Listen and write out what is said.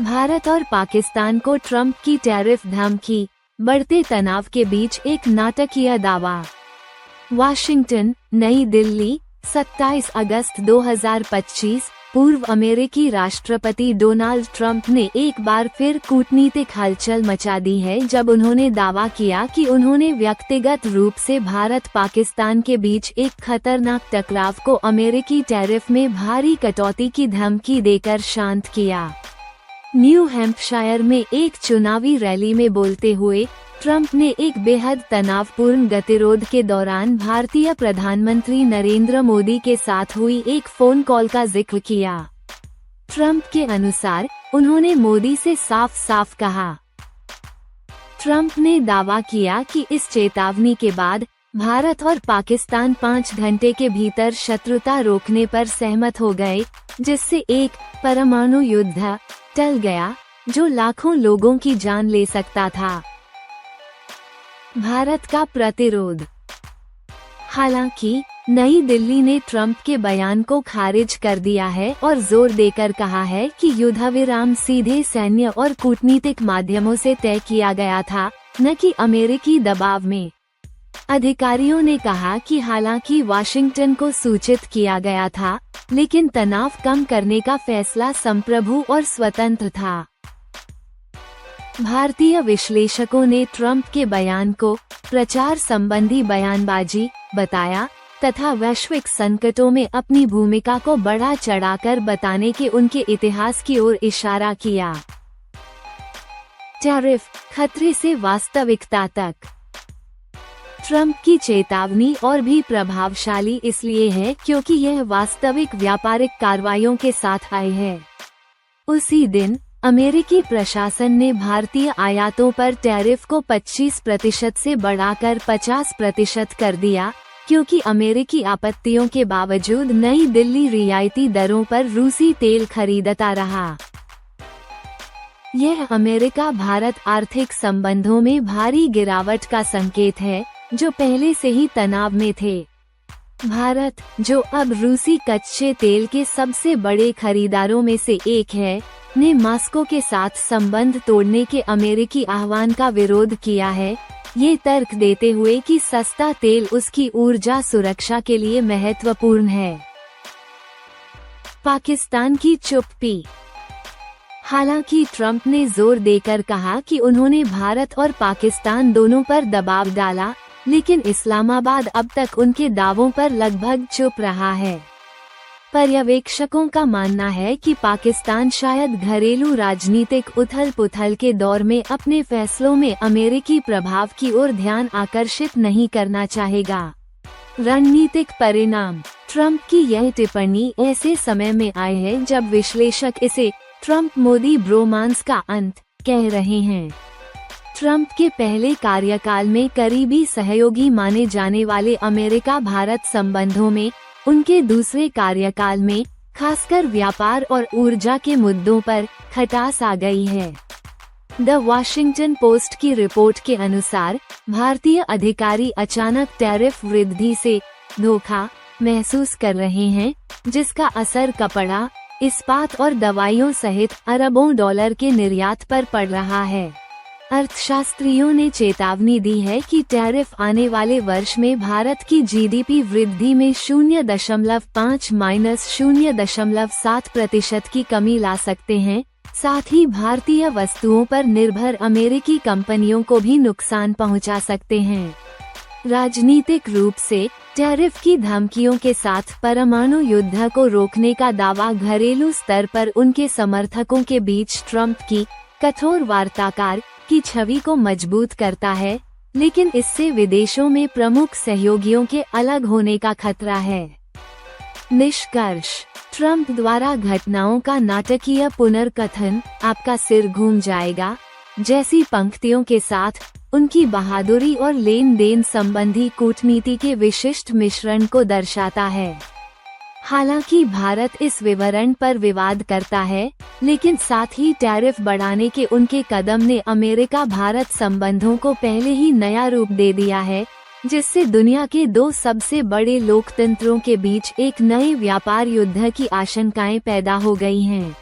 भारत और पाकिस्तान को ट्रंप की टैरिफ धमकी, बढ़ते तनाव के बीच एक नाटकीय दावा। वाशिंगटन, नई दिल्ली, 27 अगस्त 2025। पूर्व अमेरिकी राष्ट्रपति डोनाल्ड ट्रंप ने एक बार फिर कूटनीतिक हलचल मचा दी है जब उन्होंने दावा किया कि उन्होंने व्यक्तिगत रूप से भारत पाकिस्तान के बीच एक खतरनाक टकराव को अमेरिकी टैरिफ में भारी कटौती की धमकी देकर शांत किया। न्यू हैम्पशायर में एक चुनावी रैली में बोलते हुए ट्रंप ने एक बेहद तनावपूर्ण गतिरोध के दौरान भारतीय प्रधानमंत्री नरेंद्र मोदी के साथ हुई एक फोन कॉल का जिक्र किया। ट्रंप के अनुसार उन्होंने मोदी से साफ साफ कहा। ट्रंप ने दावा किया कि इस चेतावनी के बाद भारत और पाकिस्तान 5 घंटे के भीतर शत्रुता रोकने पर सहमत हो गए, जिससे एक परमाणु युद्ध टल गया जो लाखों लोगों की जान ले सकता था। भारत का प्रतिरोध। हालांकि नई दिल्ली ने ट्रंप के बयान को खारिज कर दिया है और जोर देकर कहा है कि युद्धविराम सीधे सैन्य और कूटनीतिक माध्यमों से तय किया गया था, न कि अमेरिकी दबाव में। अधिकारियों ने कहा कि हालांकि वाशिंगटन को सूचित किया गया था, लेकिन तनाव कम करने का फैसला संप्रभु और स्वतंत्र था। भारतीय विश्लेषकों ने ट्रंप के बयान को प्रचार संबंधी बयानबाजी बताया तथा वैश्विक संकटों में अपनी भूमिका को बढ़ा चढ़ाकर बताने के उनके इतिहास की ओर इशारा किया। टैरिफ खतरे से वास्तविकता तक। ट्रंप की चेतावनी और भी प्रभावशाली इसलिए है क्योंकि यह वास्तविक व्यापारिक कार्रवाइयों के साथ आई है। उसी दिन अमेरिकी प्रशासन ने भारतीय आयातों पर टैरिफ को 25% से बढ़ाकर 50% कर दिया, क्योंकि अमेरिकी आपत्तियों के बावजूद नई दिल्ली रियायती दरों पर रूसी तेल खरीदता रहा। यह अमेरिका भारत आर्थिक संबंधों में भारी गिरावट का संकेत है, जो पहले से ही तनाव में थे। भारत, जो अब रूसी कच्चे तेल के सबसे बड़े खरीदारों में से एक है, ने मॉस्को के साथ संबंध तोड़ने के अमेरिकी आह्वान का विरोध किया है, ये तर्क देते हुए कि सस्ता तेल उसकी ऊर्जा सुरक्षा के लिए महत्वपूर्ण है। पाकिस्तान की चुप्पी। हालांकि ट्रंप ने जोर देकर कहा कि उन्होंने भारत और पाकिस्तान दोनों पर दबाव डाला, लेकिन इस्लामाबाद अब तक उनके दावों पर लगभग चुप रहा है। पर्यवेक्षकों का मानना है कि पाकिस्तान शायद घरेलू राजनीतिक उथल-पुथल के दौर में अपने फैसलों में अमेरिकी प्रभाव की ओर ध्यान आकर्षित नहीं करना चाहेगा। रणनीतिक परिणाम। ट्रंप की यह टिप्पणी ऐसे समय में आई है जब विश्लेषक इसे ट्रंप मोदी ब्रोमांस का अंत कह रहे हैं। ट्रंप के पहले कार्यकाल में करीबी सहयोगी माने जाने वाले अमेरिका भारत संबंधों में उनके दूसरे कार्यकाल में खासकर व्यापार और ऊर्जा के मुद्दों पर खटास आ गई है। द वॉशिंगटन पोस्ट की रिपोर्ट के अनुसार भारतीय अधिकारी अचानक टैरिफ वृद्धि से धोखा महसूस कर रहे हैं, जिसका असर कपड़ा, इस्पात और दवाइयों सहित अरबों डॉलर के निर्यात पर पड़ रहा है। अर्थशास्त्रियों ने चेतावनी दी है कि टैरिफ आने वाले वर्ष में भारत की जीडीपी वृद्धि में 0.5-0.7% की कमी ला सकते हैं, साथ ही भारतीय वस्तुओं पर निर्भर अमेरिकी कंपनियों को भी नुकसान पहुंचा सकते हैं। राजनीतिक रूप से टैरिफ की धमकियों के साथ परमाणु युद्ध को रोकने का दावा घरेलू स्तर पर उनके समर्थकों के बीच ट्रंप की कठोर वार्ताकार की छवि को मजबूत करता है, लेकिन इससे विदेशों में प्रमुख सहयोगियों के अलग होने का खतरा है। निष्कर्ष। ट्रंप द्वारा घटनाओं का नाटकीय पुनर्कथन आपका सिर घूम जाएगा जैसी पंक्तियों के साथ उनकी बहादुरी और लेन देन संबंधी कूटनीति के विशिष्ट मिश्रण को दर्शाता है। हालांकि भारत इस विवरण पर विवाद करता है, लेकिन साथ ही टैरिफ बढ़ाने के उनके कदम ने अमेरिका भारत संबंधों को पहले ही नया रूप दे दिया है, जिससे दुनिया के दो सबसे बड़े लोकतंत्रों के बीच एक नए व्यापार युद्ध की आशंकाएं पैदा हो गई हैं।